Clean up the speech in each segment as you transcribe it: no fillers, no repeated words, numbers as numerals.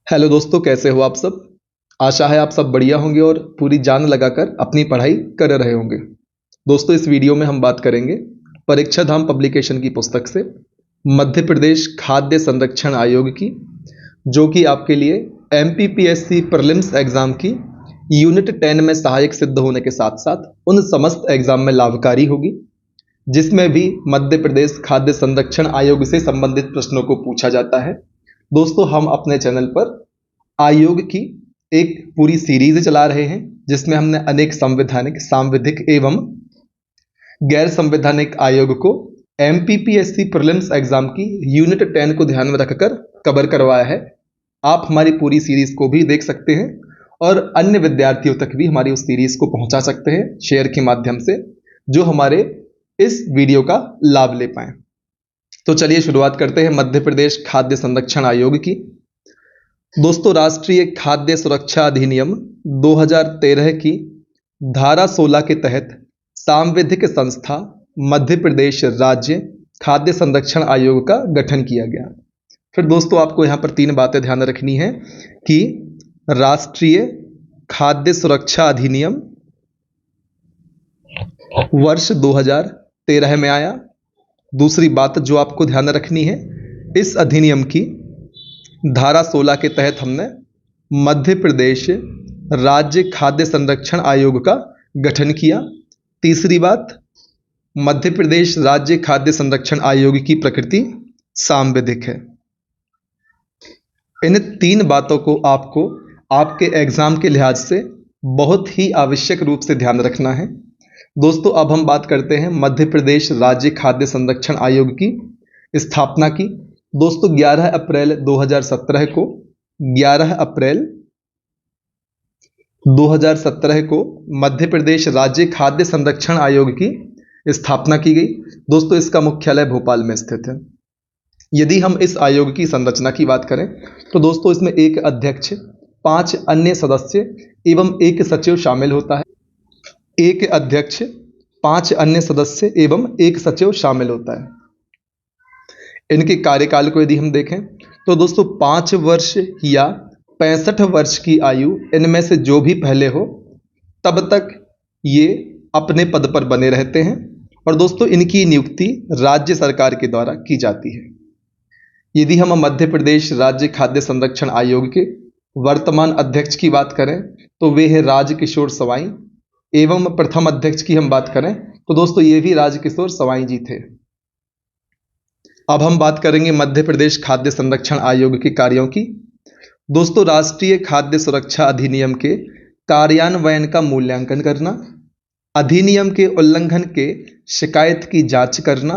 Hello दोस्तों, कैसे हो आप सब। आशा है आप सब बढ़िया होंगे और पूरी जान लगाकर अपनी पढ़ाई कर रहे होंगे। दोस्तों, इस वीडियो में हम बात करेंगे परीक्षा धाम पब्लिकेशन की पुस्तक से मध्य प्रदेश खाद्य संरक्षण आयोग की, जो कि आपके लिए एमपीपीएससी प्रीलिम्स एग्जाम की यूनिट 10 में सहायक सिद्ध होने के साथ साथ उन समस्त एग्जाम में लाभकारी होगी जिसमें भी मध्य प्रदेश खाद्य संरक्षण आयोग से संबंधित प्रश्नों को पूछा जाता है। दोस्तों, हम अपने चैनल पर आयोग की एक पूरी सीरीज चला रहे हैं जिसमें हमने अनेक संवैधानिक, सांविधिक एवं गैर संवैधानिक आयोग को एमपीपीएससी प्रीलिम्स एग्जाम की यूनिट 10 को ध्यान में रखकर कवर करवाया है। आप हमारी पूरी सीरीज को भी देख सकते हैं और अन्य विद्यार्थियों तक भी हमारी उस सीरीज को पहुंचा सकते हैं शेयर के माध्यम से, जो हमारे इस वीडियो का लाभ ले पाए। तो चलिए शुरुआत करते हैं मध्य प्रदेश खाद्य संरक्षण आयोग की। दोस्तों, राष्ट्रीय खाद्य सुरक्षा अधिनियम 2013 की धारा 16 के तहत सांविधिक संस्था मध्य प्रदेश राज्य खाद्य संरक्षण आयोग का गठन किया गया। फिर दोस्तों, आपको यहाँ पर 3 बातें ध्यान रखनी है कि राष्ट्रीय खाद्य सुरक्षा अधिनियम वर्ष 2013 में आया। दूसरी बात जो आपको ध्यान रखनी है, इस अधिनियम की धारा 16 के तहत हमने मध्य प्रदेश राज्य खाद्य संरक्षण आयोग का गठन किया। तीसरी बात, मध्य प्रदेश राज्य खाद्य संरक्षण आयोग की प्रकृति सांविधिक है। इन 3 बातों को आपको आपके एग्जाम के लिहाज से बहुत ही आवश्यक रूप से ध्यान रखना है। दोस्तों, अब हम बात करते हैं मध्य प्रदेश राज्य खाद्य संरक्षण आयोग की स्थापना की। दोस्तों, 11 अप्रैल 2017 को 11 अप्रैल 2017 को मध्य प्रदेश राज्य खाद्य संरक्षण आयोग की स्थापना की गई। दोस्तों, इसका मुख्यालय भोपाल में स्थित है। यदि हम इस आयोग की संरचना की बात करें तो दोस्तों, इसमें एक अध्यक्ष, 5 अन्य सदस्य एवं एक सचिव शामिल होता है। एक अध्यक्ष, 5 अन्य सदस्य एवं एक सचिव शामिल होता है। इनके कार्यकाल को यदि हम देखें तो दोस्तों, 5 वर्ष या 65 वर्ष की आयु इनमें से जो भी पहले हो तब तक ये अपने पद पर बने रहते हैं। और दोस्तों, इनकी नियुक्ति राज्य सरकार के द्वारा की जाती है। यदि हम मध्य प्रदेश राज्य खाद्य संरक्षण आयोग के वर्तमान अध्यक्ष की बात करें तो वे है राजकिशोर सवाई, एवं प्रथम अध्यक्ष की हम बात करें तो दोस्तों, ये भी राजकिशोर सवाई जी थे। अब हम बात करेंगे मध्य प्रदेश खाद्य संरक्षण आयोग के कार्यों की। दोस्तों, राष्ट्रीय खाद्य सुरक्षा अधिनियम के कार्यान्वयन का मूल्यांकन करना, अधिनियम के उल्लंघन के शिकायत की जांच करना,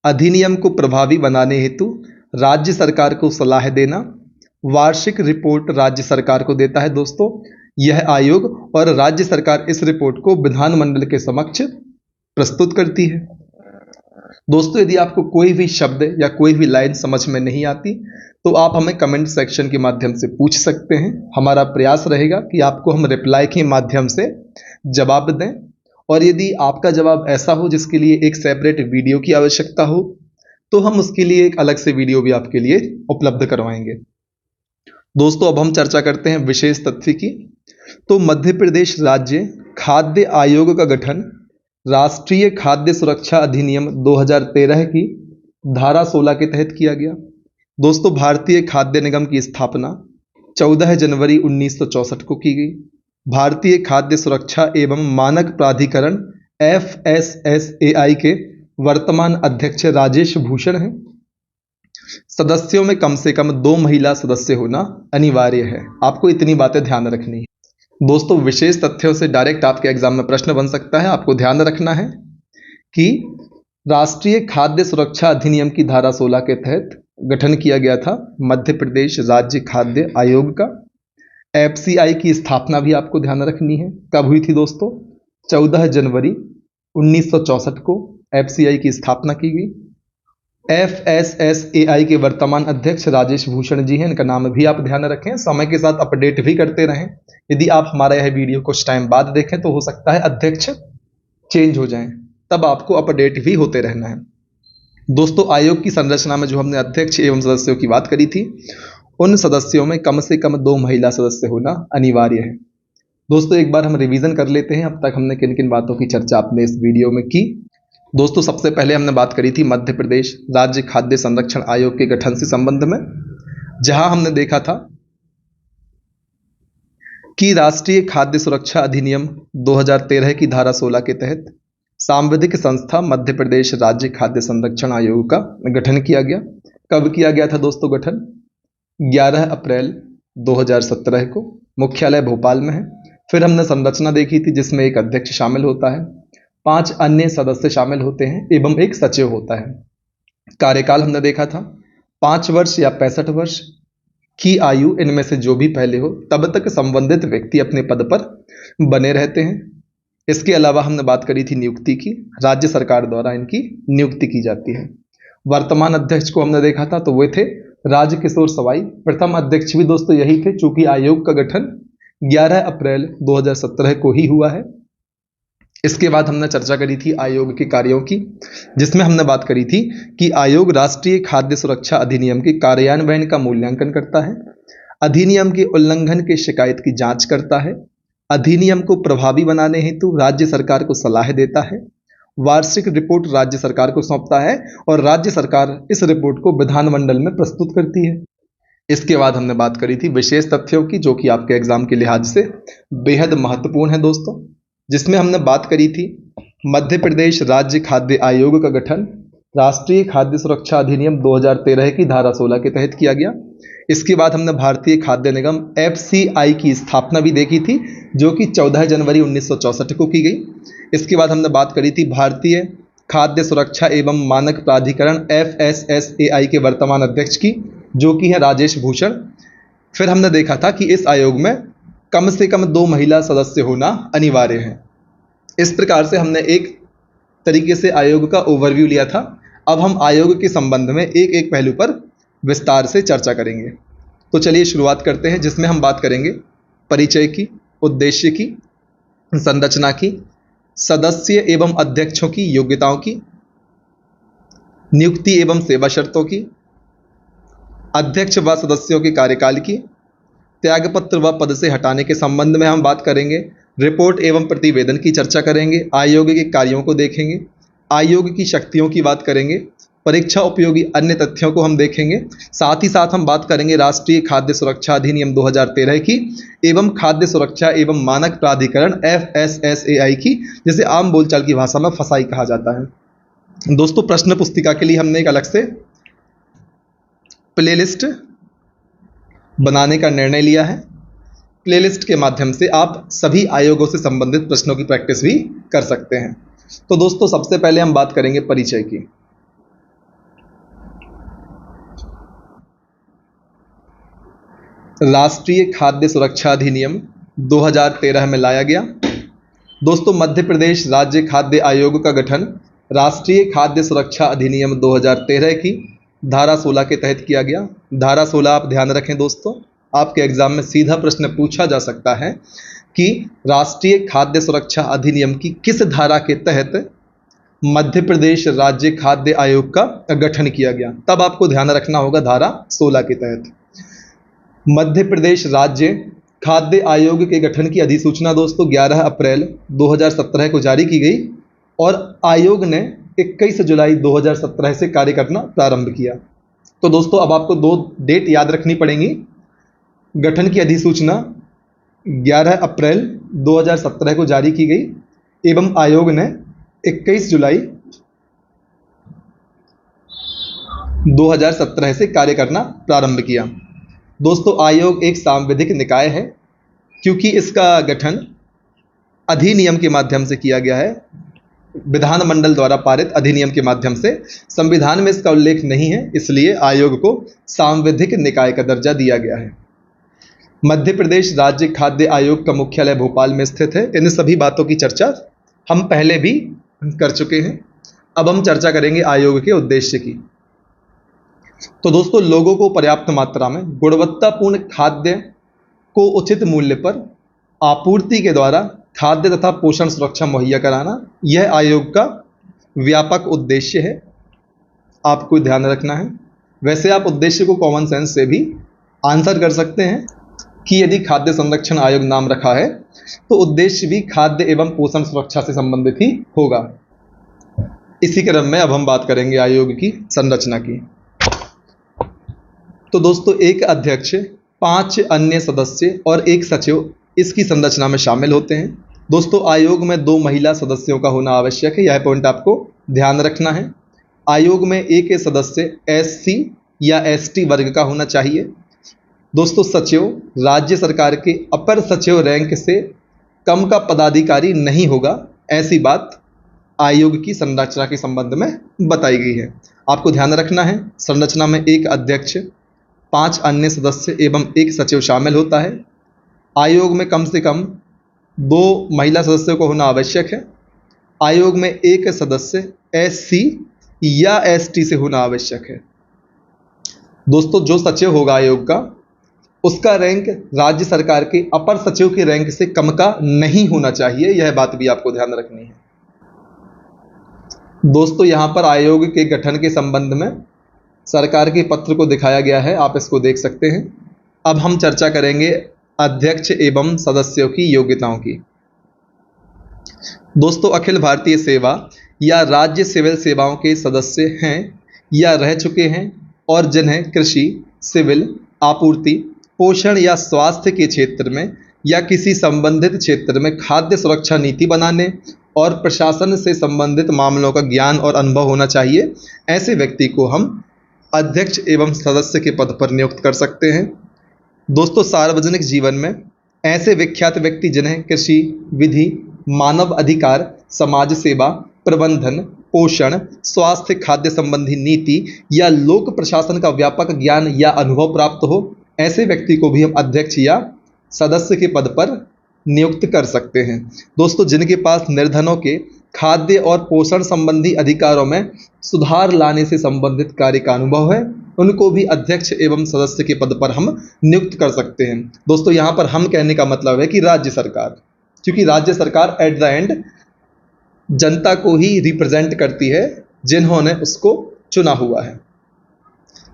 अधिनियम को प्रभावी बनाने हेतु राज्य सरकार को सलाह देना, वार्षिक रिपोर्ट राज्य सरकार को देता है। दोस्तों, यह आयोग और राज्य सरकार इस रिपोर्ट को विधानमंडल के समक्ष प्रस्तुत करती है। दोस्तों, यदि आपको कोई भी शब्द या कोई भी लाइन समझ में नहीं आती तो आप हमें कमेंट सेक्शन के माध्यम से पूछ सकते हैं। हमारा प्रयास रहेगा कि आपको हम रिप्लाई के माध्यम से जवाब दें। और यदि आपका जवाब ऐसा हो जिसके लिए एक सेपरेट वीडियो की आवश्यकता हो तो हम उसके लिए एक अलग से वीडियो भी आपके लिए उपलब्ध करवाएंगे। दोस्तों, अब हम चर्चा करते हैं विशेष तथ्य की। तो मध्य प्रदेश राज्य खाद्य आयोग का गठन राष्ट्रीय खाद्य सुरक्षा अधिनियम 2013 की धारा 16 के तहत किया गया। दोस्तों, भारतीय खाद्य निगम की स्थापना 14 जनवरी 1964 को की गई। भारतीय खाद्य सुरक्षा एवं मानक प्राधिकरण FSSAI के वर्तमान अध्यक्ष राजेश भूषण हैं। सदस्यों में कम से कम 2 महिला सदस्य होना अनिवार्य है। आपको इतनी बातें ध्यान रखनी है। दोस्तों, विशेष तथ्यों से डायरेक्ट आपके एग्जाम में प्रश्न बन सकता है। आपको ध्यान रखना है कि राष्ट्रीय खाद्य सुरक्षा अधिनियम की धारा 16 के तहत गठन किया गया था मध्य प्रदेश राज्य खाद्य आयोग का। FCI की स्थापना भी आपको ध्यान रखनी है। कब हुई थी दोस्तों? 14 जनवरी 1964 को FCI की स्थापना की गई। FSSAI के वर्तमान अध्यक्ष राजेश भूषण जी हैं। इनका नाम भी आप ध्यान रखें। समय के साथ अपडेट भी करते रहें। यदि आप हमारा यह वीडियो कुछ टाइम बाद देखें तो हो सकता है अध्यक्ष चेंज हो जाएं, तब आपको अपडेट भी होते रहना है। दोस्तों, आयोग की संरचना में जो हमने अध्यक्ष एवं सदस्यों की बात करी थी उन सदस्यों में कम से कम 2 महिला सदस्य होना अनिवार्य है। दोस्तों एक बार हम रिवीजन कर लेते हैं अब तक हमने किन किन बातों की चर्चा अपने इस वीडियो में की। दोस्तों सबसे पहले हमने बात करी थी मध्य प्रदेश राज्य खाद्य संरक्षण आयोग के गठन से संबंध में, जहां हमने देखा था कि राष्ट्रीय खाद्य सुरक्षा अधिनियम 2013 की धारा 16 के तहत सांविधिक संस्था मध्य प्रदेश राज्य खाद्य संरक्षण आयोग का गठन किया गया। कब किया गया था दोस्तों गठन? 11 अप्रैल 2017 को। मुख्यालय भोपाल में है। फिर हमने संरचना देखी थी जिसमें एक अध्यक्ष शामिल होता है, 5 अन्य सदस्य शामिल होते हैं एवं एक सचिव होता है। कार्यकाल हमने देखा था 5 वर्ष या 65 वर्ष की आयु इनमें से जो भी पहले हो तब तक संबंधित व्यक्ति अपने पद पर बने रहते हैं। इसके अलावा हमने बात करी थी नियुक्ति की, राज्य सरकार द्वारा इनकी नियुक्ति की जाती है। वर्तमान अध्यक्ष को हमने देखा था तो वे थे राजकिशोर सवाई। प्रथम अध्यक्ष भी दोस्तों यही थे चूंकि आयोग का गठन 11 अप्रैल 2017 को ही हुआ है। इसके बाद हमने चर्चा करी थी आयोग के कार्यों की, जिसमें हमने बात करी थी कि आयोग राष्ट्रीय खाद्य सुरक्षा अधिनियम के कार्यान्वयन का मूल्यांकन करता है, अधिनियम के उल्लंघन की शिकायत की जांच करता है, अधिनियम को प्रभावी बनाने हेतु राज्य सरकार को सलाह देता है, वार्षिक रिपोर्ट राज्य सरकार को सौंपता है और राज्य सरकार इस रिपोर्ट को विधानमंडल में प्रस्तुत करती है। इसके बाद हमने बात करी थी विशेष तथ्यों की, जो कि आपके एग्जाम के लिहाज से बेहद महत्वपूर्ण है दोस्तों, जिसमें हमने बात करी थी मध्य प्रदेश राज्य खाद्य आयोग का गठन राष्ट्रीय खाद्य सुरक्षा अधिनियम 2013 की धारा 16 के तहत किया गया। इसके बाद हमने भारतीय खाद्य निगम FCI की स्थापना भी देखी थी, जो कि 14 जनवरी 1964 को की गई। इसके बाद हमने बात करी थी भारतीय खाद्य सुरक्षा एवं मानक प्राधिकरण FSSAI के वर्तमान अध्यक्ष की, जो कि है राजेश भूषण। फिर हमने देखा था कि इस आयोग में कम से कम 2 महिला सदस्य होना अनिवार्य है। इस प्रकार से हमने एक तरीके से आयोग का ओवरव्यू लिया था। अब हम आयोग के संबंध में एक एक पहलू पर विस्तार से चर्चा करेंगे। तो चलिए शुरुआत करते हैं, जिसमें हम बात करेंगे परिचय की, उद्देश्य की, संरचना की, सदस्य एवं अध्यक्षों की योग्यताओं की, नियुक्ति एवं सेवा शर्तों की, अध्यक्ष व सदस्यों के कार्यकाल की, त्यागपत्र व पद से हटाने के संबंध में हम बात करेंगे, रिपोर्ट एवं प्रतिवेदन की चर्चा करेंगे, आयोग के कार्यों को देखेंगे, आयोग की शक्तियों की बात करेंगे, परीक्षा उपयोगी अन्य तथ्यों को हम देखेंगे। साथ ही साथ हम बात करेंगे राष्ट्रीय खाद्य सुरक्षा अधिनियम 2013 की एवं खाद्य सुरक्षा एवं मानक प्राधिकरण FSSAI की, जिसे आम बोलचाल की भाषा में फसाई कहा जाता है। दोस्तों प्रश्न पुस्तिका के लिए हमने एक अलग से प्लेलिस्ट बनाने का निर्णय लिया है। प्लेलिस्ट के माध्यम से आप सभी आयोगों से संबंधित प्रश्नों की प्रैक्टिस भी कर सकते हैं। तो दोस्तों सबसे पहले हम बात करेंगे परिचय की। राष्ट्रीय खाद्य सुरक्षा अधिनियम 2013 में लाया गया। दोस्तों मध्य प्रदेश राज्य खाद्य आयोग का गठन राष्ट्रीय खाद्य सुरक्षा अधिनियम 2013 की धारा 16 के तहत किया गया। धारा 16 आप ध्यान रखें दोस्तों, आपके एग्जाम में सीधा प्रश्न पूछा जा सकता है कि राष्ट्रीय खाद्य सुरक्षा अधिनियम की किस धारा के तहत मध्य प्रदेश राज्य खाद्य आयोग का गठन किया गया। तब आपको ध्यान रखना होगा धारा 16 के तहत। मध्य प्रदेश राज्य खाद्य आयोग के गठन की अधिसूचना दोस्तों 11 अप्रैल 2017 को जारी की गई और आयोग ने 21 जुलाई 2017 से कार्य करना प्रारंभ किया। तो दोस्तों अब आपको 2 डेट याद रखनी पड़ेंगी। गठन की अधिसूचना 11 अप्रैल 2017 को जारी की गई एवं आयोग ने 21 जुलाई 2017 से कार्य करना प्रारंभ किया। दोस्तों आयोग एक सांविधिक निकाय है क्योंकि इसका गठन अधिनियम के माध्यम से किया गया है, विधानमंडल द्वारा पारित अधिनियम के माध्यम से। संविधान में इसका उल्लेख नहीं है, इसलिए आयोग को सांविधिक निकाय का दर्जा दिया गया है। मध्य प्रदेश राज्य खाद्य आयोग का मुख्यालय भोपाल में स्थित है। इन सभी बातों की चर्चा हम पहले भी कर चुके हैं। अब हम चर्चा करेंगे आयोग के उद्देश्य की। तो दोस्तों लोगों को पर्याप्त मात्रा में गुणवत्तापूर्ण खाद्य को उचित मूल्य पर आपूर्ति के द्वारा खाद्य तथा पोषण सुरक्षा मुहैया कराना, यह आयोग का व्यापक उद्देश्य है। आपको ध्यान रखना है। वैसे आप उद्देश्य को कॉमन सेंस से भी आंसर कर सकते हैं कि यदि खाद्य संरक्षण आयोग नाम रखा है तो उद्देश्य भी खाद्य एवं पोषण सुरक्षा से संबंधित ही होगा। इसी क्रम में अब हम बात करेंगे आयोग की संरचना की। तो दोस्तों, एक अध्यक्ष, 5 अन्य सदस्य और एक सचिव इसकी संरचना में शामिल होते हैं। दोस्तों, आयोग में 2 महिला सदस्यों का होना आवश्यक है, यह पॉइंट आपको ध्यान रखना है। आयोग में एक सदस्य SC या ST वर्ग का होना चाहिए। दोस्तों, सचिव राज्य सरकार के अपर सचिव रैंक से कम का पदाधिकारी नहीं होगा, ऐसी बात आयोग की संरचना के संबंध में बताई गई है। आपको ध्यान रखना है, संरचना में एक अध्यक्ष, 5 अन्य सदस्य एवं एक सचिव शामिल होता है। आयोग में कम से कम 2 महिला सदस्यों को होना आवश्यक है। आयोग में एक सदस्य SC या ST से होना आवश्यक है। दोस्तों, जो सचिव होगा आयोग का, उसका रैंक राज्य सरकार के अपर सचिव के रैंक से कम का नहीं होना चाहिए, यह बात भी आपको ध्यान रखनी है। दोस्तों, यहाँ पर आयोग के गठन के संबंध में सरकार के पत्र को दिखाया गया है, आप इसको देख सकते हैं। अब हम चर्चा करेंगे अध्यक्ष एवं सदस्यों की योग्यताओं की। दोस्तों, अखिल भारतीय सेवा या राज्य सिविल सेवाओं के सदस्य हैं या रह चुके हैं और जिन्हें कृषि, सिविल, आपूर्ति, पोषण या स्वास्थ्य के क्षेत्र में या किसी संबंधित क्षेत्र में खाद्य सुरक्षा नीति बनाने और प्रशासन से संबंधित मामलों का ज्ञान और अनुभव होना चाहिए, ऐसे व्यक्ति को हम अध्यक्ष एवं सदस्य के पद पर नियुक्त कर सकते हैं। दोस्तों, सार्वजनिक जीवन में ऐसे विख्यात व्यक्ति जिन्हें कृषि, विधि, मानव अधिकार, समाज सेवा, प्रबंधन, पोषण, स्वास्थ्य, खाद्य संबंधी नीति या लोक प्रशासन का व्यापक ज्ञान या अनुभव प्राप्त हो, ऐसे व्यक्ति को भी हम अध्यक्ष या सदस्य के पद पर नियुक्त कर सकते हैं। दोस्तों, जिनके पास निर्धनों के खाद्य और पोषण संबंधी अधिकारों में सुधार लाने से संबंधित कार्य का अनुभव है, उनको भी अध्यक्ष एवं सदस्य के पद पर हम नियुक्त कर सकते हैं। दोस्तों, यहाँ पर हम कहने का मतलब है कि राज्य सरकार, क्योंकि राज्य सरकार एट द एंड जनता को ही रिप्रेजेंट करती है जिन्होंने उसको चुना हुआ है।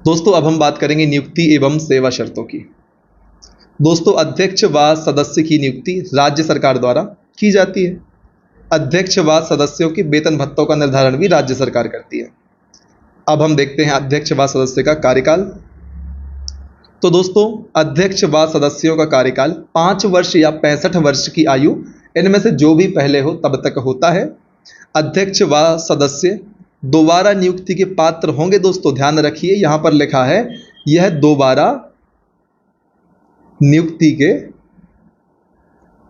दोस्तों, अब हम बात करेंगे नियुक्ति एवं सेवा शर्तों की। दोस्तों, अध्यक्ष व सदस्य की नियुक्ति राज्य सरकार द्वारा की जाती है। अध्यक्ष व सदस्यों के वेतन भत्तों का निर्धारण भी राज्य सरकार करती है। अब हम देखते हैं अध्यक्ष व सदस्य का कार्यकाल। तो दोस्तों, अध्यक्ष व सदस्यों का कार्यकाल 5 वर्ष या 65 वर्ष की आयु, इनमें से जो भी पहले हो तब तक होता है। अध्यक्ष व सदस्य दोबारा नियुक्ति के पात्र होंगे। दोस्तों, ध्यान रखिए, यहां पर लिखा है यह दोबारा नियुक्ति के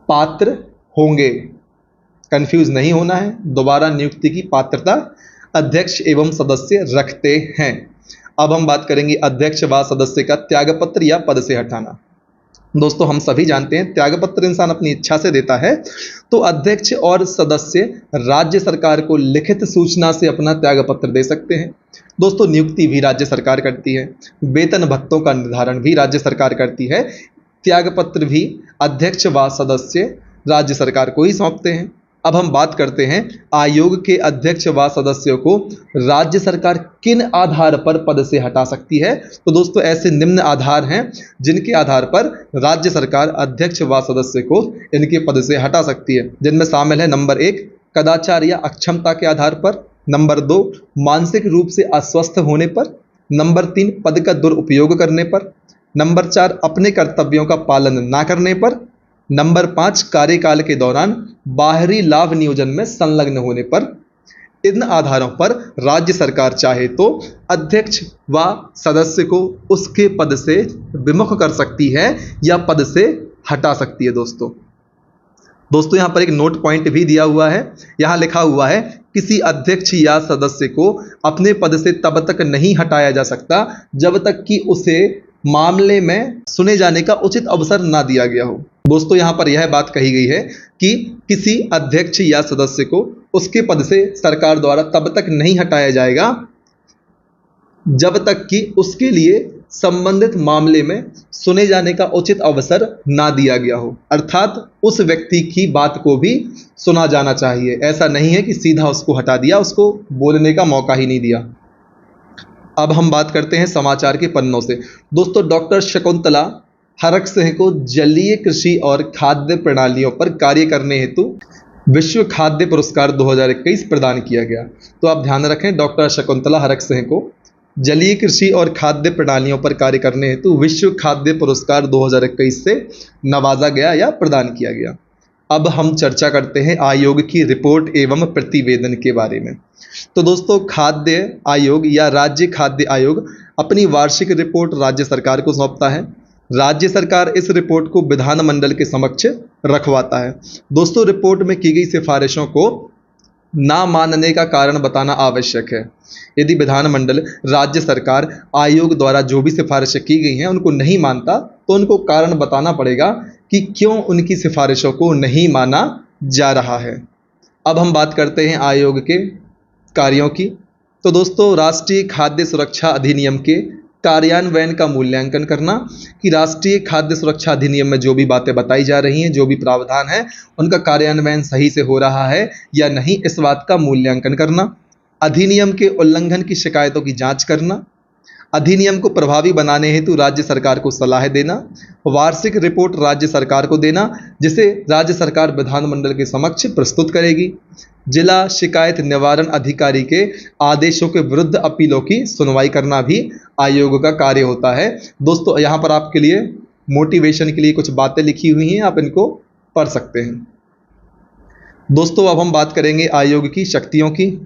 पात्र होंगे, कंफ्यूज नहीं होना है। दोबारा नियुक्ति की पात्रता अध्यक्ष एवं सदस्य रखते हैं। अब हम बात करेंगे अध्यक्ष व सदस्य का त्यागपत्र या पद से हटाना। दोस्तों, हम सभी जानते हैं त्यागपत्र इंसान अपनी इच्छा से देता है, तो अध्यक्ष और सदस्य राज्य सरकार को लिखित सूचना से अपना त्यागपत्र दे सकते हैं। दोस्तों, नियुक्ति भी राज्य सरकार करती है, वेतन भत्तों का निर्धारण भी राज्य सरकार करती है, त्यागपत्र भी अध्यक्ष व सदस्य राज्य सरकार को ही सौंपते हैं। अब हम बात करते हैं आयोग के अध्यक्ष व सदस्यों को राज्य सरकार किन आधार पर पद से हटा सकती है। तो दोस्तों, ऐसे निम्न आधार हैं जिनके आधार पर राज्य सरकार अध्यक्ष व सदस्य को इनके पद से हटा सकती है, जिनमें शामिल है नंबर 1 कदाचार या अक्षमता के आधार पर, नंबर 2 मानसिक रूप से अस्वस्थ होने पर, नंबर 3 पद का दुरुपयोग करने पर, नंबर 4 अपने कर्तव्यों का पालन न करने पर, नंबर 5 कार्यकाल के दौरान बाहरी लाभ नियोजन में संलग्न होने पर। इन आधारों पर राज्य सरकार चाहे तो अध्यक्ष व सदस्य को उसके पद से विमुख कर सकती है या पद से हटा सकती है। दोस्तों, यहाँ पर एक नोट पॉइंट भी दिया हुआ है। यहाँ लिखा हुआ है किसी अध्यक्ष या सदस्य को अपने पद से तब तक नहीं हटाया जा सकता जब तक कि उसे मामले में सुने जाने का उचित अवसर ना दिया गया हो। दोस्तों, यहाँ पर यह बात कही गई है कि किसी अध्यक्ष या सदस्य को उसके पद से सरकार द्वारा तब तक नहीं हटाया जाएगा जब तक कि उसके लिए संबंधित मामले में सुने जाने का उचित अवसर ना दिया गया हो, अर्थात उस व्यक्ति की बात को भी सुना जाना चाहिए। ऐसा नहीं है कि सीधा उसको हटा दिया, उसको बोलने का मौका ही नहीं दिया। अब हम बात करते हैं समाचार के पन्नों से। दोस्तों, डॉक्टर शकुंतला हरक सिंह को जलीय कृषि और खाद्य प्रणालियों पर कार्य करने हेतु विश्व खाद्य पुरस्कार 2021 प्रदान किया गया। तो आप ध्यान रखें, डॉक्टर शकुंतला हरक सिंह को जलीय कृषि और खाद्य प्रणालियों पर कार्य करने हेतु विश्व खाद्य पुरस्कार 2021 से नवाजा गया या प्रदान किया गया। अब हम चर्चा करते हैं आयोग की रिपोर्ट एवं प्रतिवेदन के बारे में। तो दोस्तों, खाद्य आयोग या राज्य खाद्य आयोग अपनी वार्षिक रिपोर्ट राज्य सरकार को सौंपता है। राज्य सरकार इस रिपोर्ट को विधानमंडल के समक्ष रखवाता है। दोस्तों, रिपोर्ट में की गई सिफारिशों को ना मानने का कारण बताना आवश्यक है। यदि विधानमंडल, राज्य सरकार, आयोग द्वारा जो भी सिफारिशें की गई हैं उनको नहीं मानता, तो उनको कारण बताना पड़ेगा कि क्यों उनकी सिफारिशों को नहीं माना जा रहा है। अब हम बात करते हैं आयोग के कार्यों की। तो दोस्तों, राष्ट्रीय खाद्य सुरक्षा अधिनियम के कार्यान्वयन का मूल्यांकन करना, कि राष्ट्रीय खाद्य सुरक्षा अधिनियम में जो भी बातें बताई जा रही हैं, जो भी प्रावधान है, उनका कार्यान्वयन सही से हो रहा है या नहीं, इस बात का मूल्यांकन करना। अधिनियम के उल्लंघन की शिकायतों की जांच करना। अधिनियम को प्रभावी बनाने हेतु राज्य सरकार को सलाह देना। वार्षिक रिपोर्ट राज्य सरकार को देना, जिसे राज्य सरकार विधानमंडल के समक्ष प्रस्तुत करेगी। जिला शिकायत निवारण अधिकारी के आदेशों के विरुद्ध अपीलों की सुनवाई करना भी आयोग का कार्य होता है। दोस्तों, यहाँ पर आपके लिए मोटिवेशन के लिए कुछ बातें लिखी हुई हैं, आप इनको पढ़ सकते हैं। दोस्तों, अब हम बात करेंगे आयोग की शक्तियों की।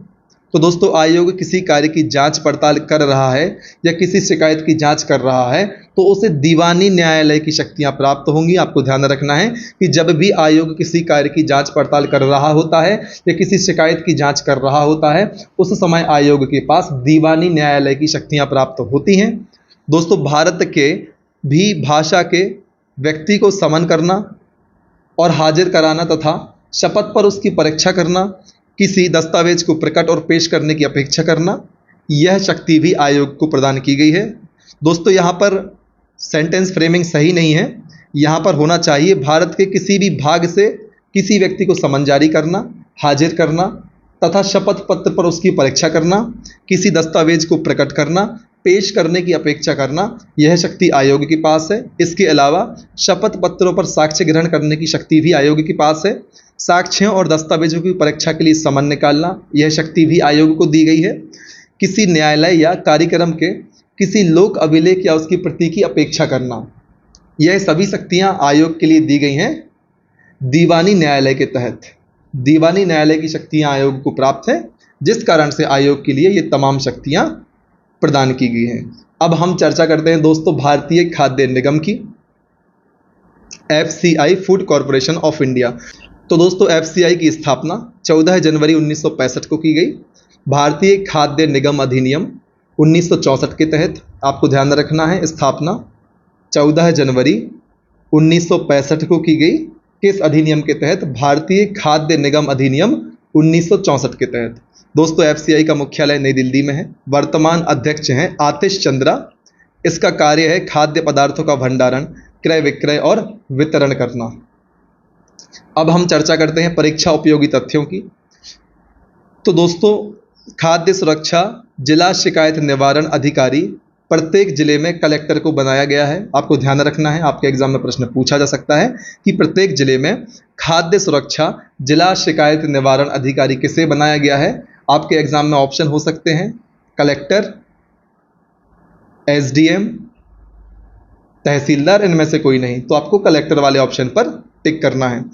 तो दोस्तों, आयोग किसी कार्य की जांच पड़ताल कर रहा है या किसी शिकायत की जांच कर रहा है तो उसे दीवानी न्यायालय की शक्तियां प्राप्त होंगी। आपको ध्यान रखना है कि जब भी आयोग किसी कार्य की जांच पड़ताल कर रहा होता है या किसी शिकायत की जांच कर रहा होता है, उस समय आयोग के पास दीवानी न्यायालय की शक्तियां प्राप्त होती हैं। दोस्तों, भारत के भी भाषा के व्यक्ति को समन करना और हाजिर कराना तथा शपथ पर उसकी परीक्षा करना, किसी दस्तावेज को प्रकट और पेश करने की अपेक्षा करना, यह शक्ति भी आयोग को प्रदान की गई है। दोस्तों, यहाँ पर सेंटेंस फ्रेमिंग सही नहीं है। यहाँ पर होना चाहिए भारत के किसी भी भाग से किसी व्यक्ति को समन जारी करना, हाजिर करना तथा शपथ पत्र पर उसकी परीक्षा करना, किसी दस्तावेज को प्रकट करना, पेश करने की अपेक्षा करना, यह शक्ति आयोग के पास है। इसके अलावा शपथ पत्रों पर साक्ष्य ग्रहण करने की शक्ति भी आयोग के पास है। साक्ष्यों और दस्तावेजों की परीक्षा के लिए समन निकालना, यह शक्ति भी आयोग को दी गई है। किसी न्यायालय या कार्यक्रम के किसी लोक अभिलेख या उसकी प्रति की अपेक्षा करना, यह सभी शक्तियां आयोग के लिए दी गई हैं दीवानी न्यायालय के तहत। दीवानी न्यायालय की शक्तियां आयोग को प्राप्त है, जिस कारण से आयोग के लिए ये तमाम शक्तियां प्रदान की गई हैं। अब हम चर्चा करते हैं दोस्तों भारतीय खाद्य निगम की, FCI, food corporation of India. तो दोस्तों, FCI की स्थापना 14 जनवरी 1965 को की गई। भारतीय खाद्य निगम अधिनियम 1964 के तहत, आपको ध्यान रखना है, स्थापना 14 जनवरी 1965 को की गई। किस अधिनियम के तहत? भारतीय खाद्य निगम अधिनियम 1964 के तहत। दोस्तों, FCI का मुख्यालय नई दिल्ली में है। वर्तमान अध्यक्ष हैं आतिश चंद्रा। इसका कार्य है खाद्य पदार्थों का भंडारण, क्रय विक्रय और वितरण करना। अब हम चर्चा करते हैं परीक्षा उपयोगी तथ्यों की। तो दोस्तों, खाद्य सुरक्षा जिला शिकायत निवारण अधिकारी प्रत्येक जिले में कलेक्टर को बनाया गया है। आपको ध्यान रखना है, आपके एग्जाम में प्रश्न पूछा जा सकता है कि प्रत्येक जिले में खाद्य सुरक्षा जिला शिकायत निवारण अधिकारी किसे बनाया गया है। आपके एग्जाम में ऑप्शन हो सकते हैं कलेक्टर, SDM, तहसीलदार, इनमें से कोई नहीं, तो आपको कलेक्टर वाले ऑप्शन पर टिक करना है।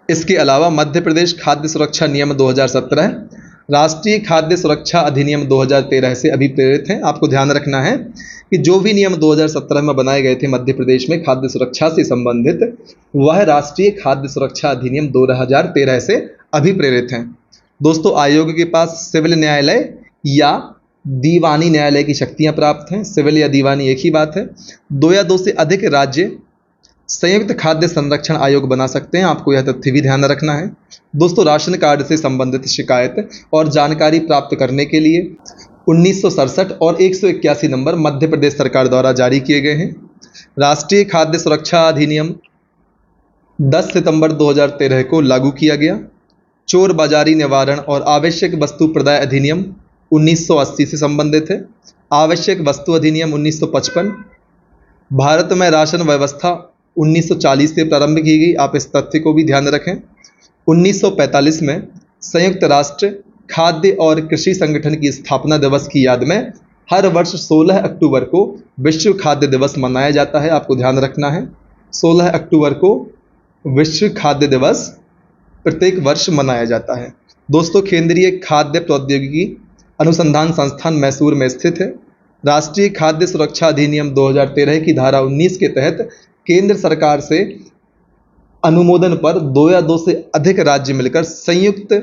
इसके अलावा मध्य प्रदेश खाद्य सुरक्षा नियम 2017, राष्ट्रीय खाद्य सुरक्षा अधिनियम 2013 से अभिप्रेरित है। आपको ध्यान रखना है कि जो भी नियम 2017 में बनाए गए थे मध्य प्रदेश में खाद्य सुरक्षा से संबंधित, वह राष्ट्रीय खाद्य सुरक्षा अधिनियम 2013 से अभिप्रेरित हैं। दोस्तों, आयोग के पास सिविल न्यायालय या दीवानी न्यायालय की शक्तियां प्राप्त हैं। सिविल या दीवानी एक ही बात है। 2 या 2 से अधिक राज्य संयुक्त खाद्य संरक्षण आयोग बना सकते हैं। आपको यह तथ्य भी ध्यान रखना है। दोस्तों, राशन कार्ड से संबंधित शिकायत और जानकारी प्राप्त करने के लिए 1967 और 181 नंबर मध्य प्रदेश सरकार द्वारा जारी किए गए हैं। राष्ट्रीय खाद्य सुरक्षा अधिनियम 10 सितंबर 2013 को लागू किया गया। चोर बाजारी निवारण और आवश्यक वस्तु प्रदाय अधिनियम 1980 से संबंधित है। आवश्यक वस्तु अधिनियम 1955, भारत में राशन व्यवस्था 1940 से प्रारंभ की गई, आप इस तथ्य को भी ध्यान रखें। 1945 में संयुक्त राष्ट्र खाद्य और कृषि संगठन की स्थापना दिवस की याद में हर वर्ष 16 अक्टूबर को विश्व खाद्य दिवस मनाया जाता है, आपको ध्यान रखना है। 16 अक्टूबर को विश्व खाद्य दिवस प्रत्येक वर्ष मनाया जाता है। दोस्तों, केंद्रीय खाद्य प्रौद्योगिकी अनुसंधान संस्थान मैसूर में स्थित है। राष्ट्रीय खाद्य सुरक्षा अधिनियम 2013 की धारा 19 के तहत केंद्र सरकार से अनुमोदन पर 2 या 2 से अधिक राज्य मिलकर संयुक्त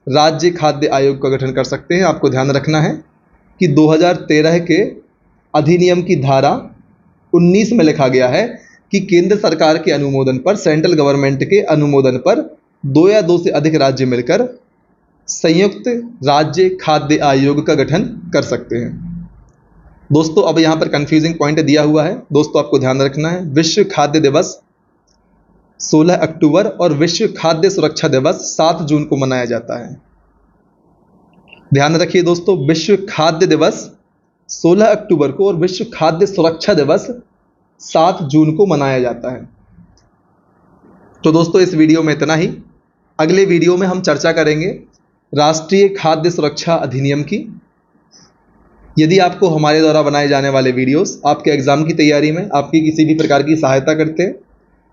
राज्य खाद्य आयोग का गठन कर सकते हैं। आपको ध्यान रखना है कि 2013 के अधिनियम की धारा 19 में लिखा गया है कि केंद्र सरकार के अनुमोदन पर, सेंट्रल गवर्नमेंट के अनुमोदन पर 2 या 2 से अधिक राज्य मिलकर संयुक्त राज्य खाद्य आयोग का गठन कर सकते हैं। दोस्तों, अब यहाँ पर कंफ्यूजिंग पॉइंट दिया हुआ है, दोस्तों आपको ध्यान रखना है। विश्व खाद्य दिवस 16 अक्टूबर और विश्व खाद्य सुरक्षा दिवस 7 जून को मनाया जाता है। ध्यान रखिए दोस्तों, विश्व खाद्य दिवस 16 अक्टूबर को और विश्व खाद्य सुरक्षा दिवस 7 जून को मनाया जाता है। तो दोस्तों, इस वीडियो में इतना ही। अगले वीडियो में हम चर्चा करेंगे राष्ट्रीय खाद्य सुरक्षा अधिनियम की। यदि आपको हमारे द्वारा बनाए जाने वाले वीडियोस आपके एग्जाम की तैयारी में आपकी किसी भी प्रकार की सहायता करते हैं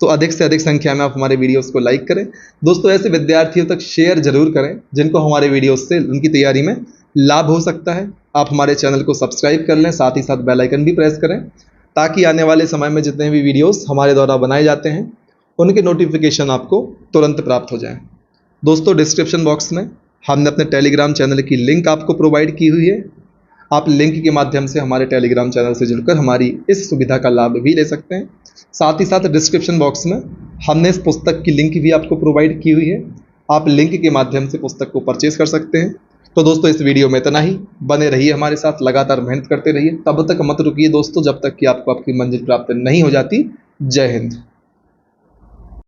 तो अधिक से अधिक संख्या में आप हमारे वीडियोस को लाइक करें। दोस्तों, ऐसे विद्यार्थियों तक शेयर जरूर करें जिनको हमारे वीडियोस से उनकी तैयारी में लाभ हो सकता है। आप हमारे चैनल को सब्सक्राइब कर लें, साथ ही साथ बेल आइकन भी प्रेस करें ताकि आने वाले समय में जितने भी वीडियोस हमारे द्वारा बनाए जाते हैं उनके नोटिफिकेशन आपको तुरंत प्राप्त हो जाए। दोस्तों, डिस्क्रिप्शन बॉक्स में हमने अपने टेलीग्राम चैनल की लिंक आपको प्रोवाइड की हुई है। आप लिंक के माध्यम से हमारे टेलीग्राम चैनल से जुड़कर हमारी इस सुविधा का लाभ भी ले सकते हैं। साथ ही साथ डिस्क्रिप्शन बॉक्स में हमने इस पुस्तक की लिंक भी आपको प्रोवाइड की हुई है, आप लिंक के माध्यम से पुस्तक को परचेज कर सकते हैं। तो दोस्तों, इस वीडियो में इतना ही। बने रहिए हमारे साथ, लगातार मेहनत करते रहिए, तब तक मत रुकिए दोस्तों जब तक कि आपको आपकी मंजिल प्राप्त नहीं हो जाती। जय हिंद।